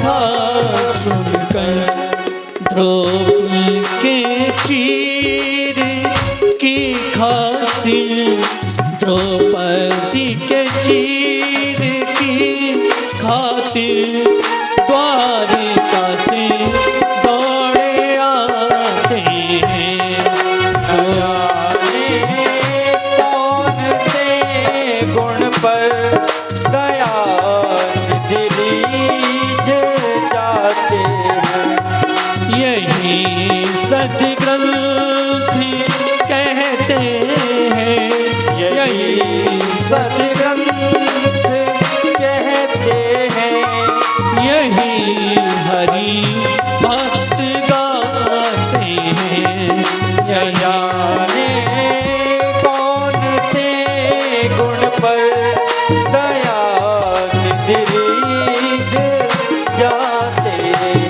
कथा सुनकर द्रौपदी के चीर की खातिर, द्रौपदी के चीर की खातिर द्वारिका से दौड़े आते हैं। कौन से गुण पर दया रीझ जाते हैं। यही सदग्रंथ कहते हैं, यही सदग्रंथ कहते हैं। यही हरि भक्त गाते हैं। न जाने कौन से गुण पर दया रीझ जाते हैं।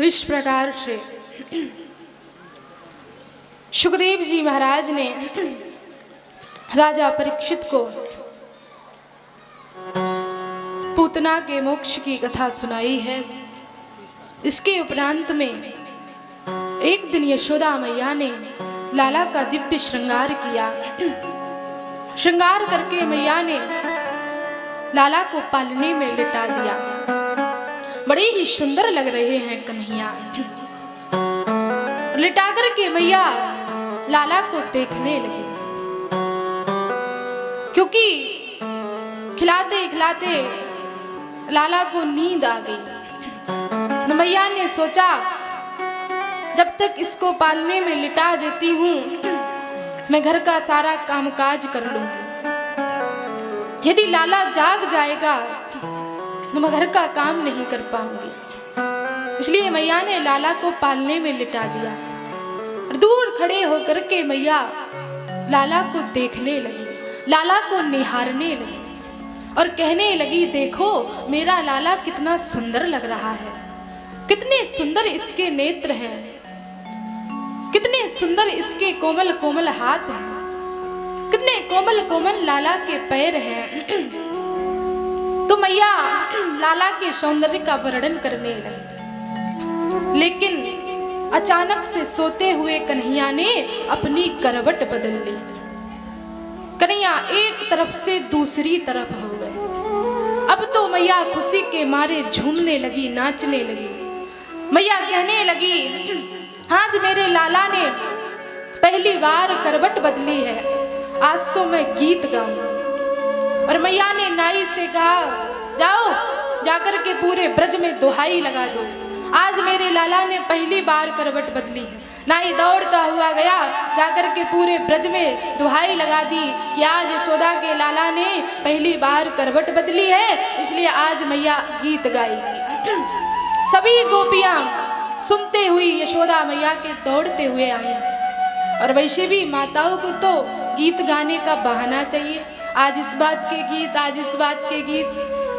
इस प्रकार से सुखदेव जी महाराज ने राजा परीक्षित को पूतना के मोक्ष की कथा सुनाई है। इसके उपरांत में एक दिन यशोदा मैया ने लाला का दिव्य श्रृंगार किया। श्रृंगार करके मैया ने लाला को पालने में लिटा दिया। बड़े ही सुंदर लग रहे हैं कन्हैया। लिटा करके मैया लाला को देखने लगी, क्योंकि खिलाते खिलाते लाला को नींद आ गई। तो मैया ने सोचा जब तक इसको पालने में लिटा देती हूँ मैं घर का सारा कामकाज कर लूंगी। यदि लाला जाग जाएगा तो मैं घर का काम नहीं कर पाऊंगी। इसलिए मैया ने लाला को पालने में लिटा दिया। और दूर खड़े होकर के मैया लाला को देखने लगी, लाला को निहारने लगी और कहने लगी, देखो मेरा लाला कितना सुंदर लग रहा है, कितने सुंदर इसके नेत्र हैं, कितने सुंदर इसके कोमल कोमल हाथ हैं, कितने कोमल कोमल लाला के पैर हैं। तो मैया लाला के सौंदर्य का वर्णन करने लगी। लेकिन अचानक से सोते हुए कन्हैया ने अपनी करवट बदल ली। कन्हैया एक तरफ से दूसरी तरफ हो गए। अब तो मैया खुशी के मारे झूमने लगी, नाचने लगी। मैया कहने लगी, आज मेरे लाला ने पहली बार करवट बदली है, आज तो मैं गीत गाऊंगी। और मैया ने नाई से कहा, जाओ जाकर के पूरे ब्रज में दुहाई लगा दो, आज मेरे लाला ने पहली बार करवट बदली है। नाई दौड़ता हुआ गया, जाकर के पूरे ब्रज में दुहाई लगा दी कि आज यशोदा के लाला ने पहली बार करवट बदली है, इसलिए आज मैया गीत गाएगी। सभी गोपियां सुनते हुई यशोदा मैया के दौड़ते हुए आई। और वैसे भी माताओं को तो गीत गाने का बहाना चाहिए, आज इस बात के गीत, आज इस बात के गीत।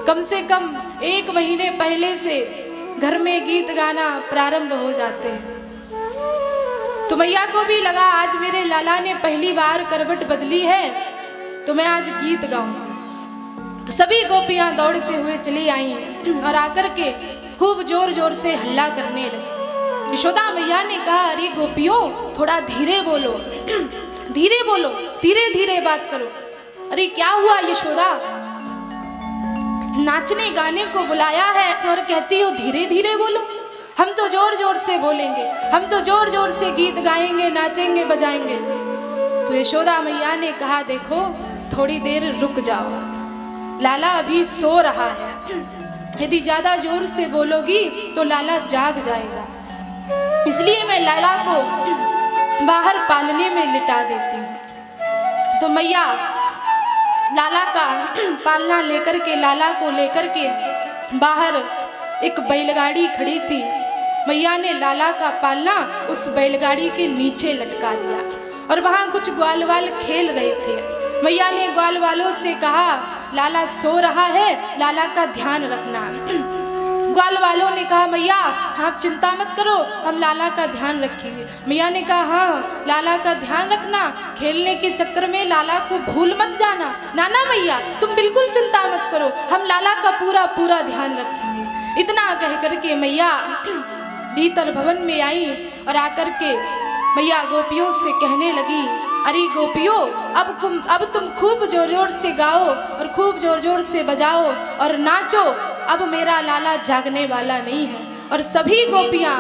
कम से कम 1 महीने पहले से घर में गीत गाना प्रारंभ हो जाते हैं। तो मैया को भी लगा आज मेरे लाला ने पहली बार करवट बदली है तो मैं आज गीत गाऊंगी। तो सभी गोपियां दौड़ते हुए चली आई और आकर के खूब जोर जोर से हल्ला करने लगी। यशोदा मैया ने कहा, अरे गोपियों थोड़ा धीरे बोलो, धीरे बोलो, धीरे धीरे बात करो। अरे क्या हुआ यशोदा, नाचने गाने को बुलाया है और कहती हो धीरे धीरे बोलो। हम तो जोर जोर से बोलेंगे, हम तो जोर जोर से गीत गाएंगे, नाचेंगे, बजाएंगे। तो यशोदा मैया ने कहा, देखो थोड़ी देर रुक जाओ, लाला अभी सो रहा है, यदि ज्यादा जोर से बोलोगी तो लाला जाग जाएगा, इसलिए मैं लाला को बाहर पालने में लिटा देती हूँ। तो मैया लाला का पालना लेकर के, लाला को लेकर के बाहर एक बैलगाड़ी खड़ी थी। मैया ने लाला का पालना उस बैलगाड़ी के नीचे लटका दिया और वहाँ कुछ ग्वाल वाल खेल रहे थे। मैया ने ग्वाल वालों से कहा, लाला सो रहा है, लाला का ध्यान रखना। ग्वाल वालों ने कहा, मैया आप चिंता मत करो, हम लाला का ध्यान रखेंगे। मैया ने कहा, हाँ लाला का ध्यान रखना, खेलने के चक्कर में लाला को भूल मत जाना। नाना मैया तुम बिल्कुल चिंता मत करो, हम लाला का पूरा पूरा ध्यान रखेंगे। इतना कह करके मैया भीतर भवन में आई और आकर के मैया गोपियों से कहने लगी, अरे गोपियों अब तुम खूब जोर जोर से गाओ और खूब जोर जोर से बजाओ और नाचो, अब मेरा लाला जागने वाला नहीं है। और सभी गोपियाँ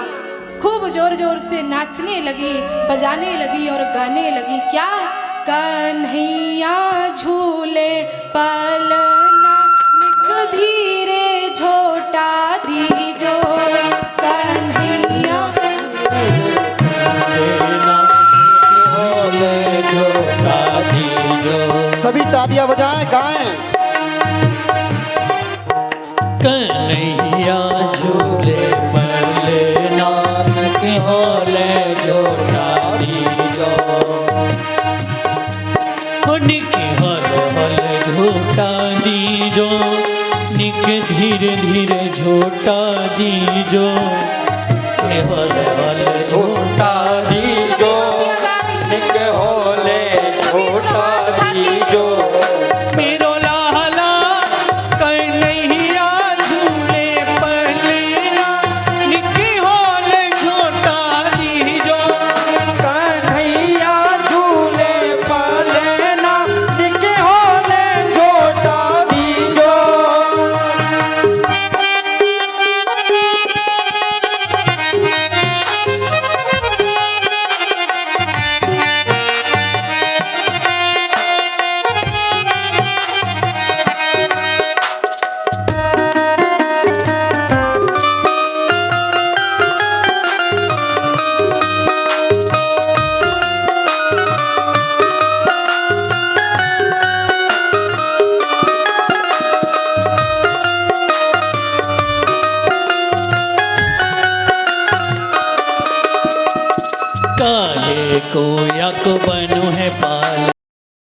खूब जोर जोर से नाचने लगी, बजाने लगी और गाने लगी। क्या, कन्हैया झूले पलना निक धीरे झोटा दीजो, कन्हैया झोटा दीजो। सभी तालियां बजाएं, गाएं। कन्हैया झूले पले नानक होले झोटा दीजो, निक हल हल झोटा दीजो, निक धीरे धीरे झोटा दीजो, हल हल झोटा दीजो, निक होले झोटा दीजो। मेरो लाला कन्हैया झूले पलेना निक होले झोटा दीजो, कन्हैया झूले पलेना निक होले झोटा दीजो। काहे को यक बनु है पाल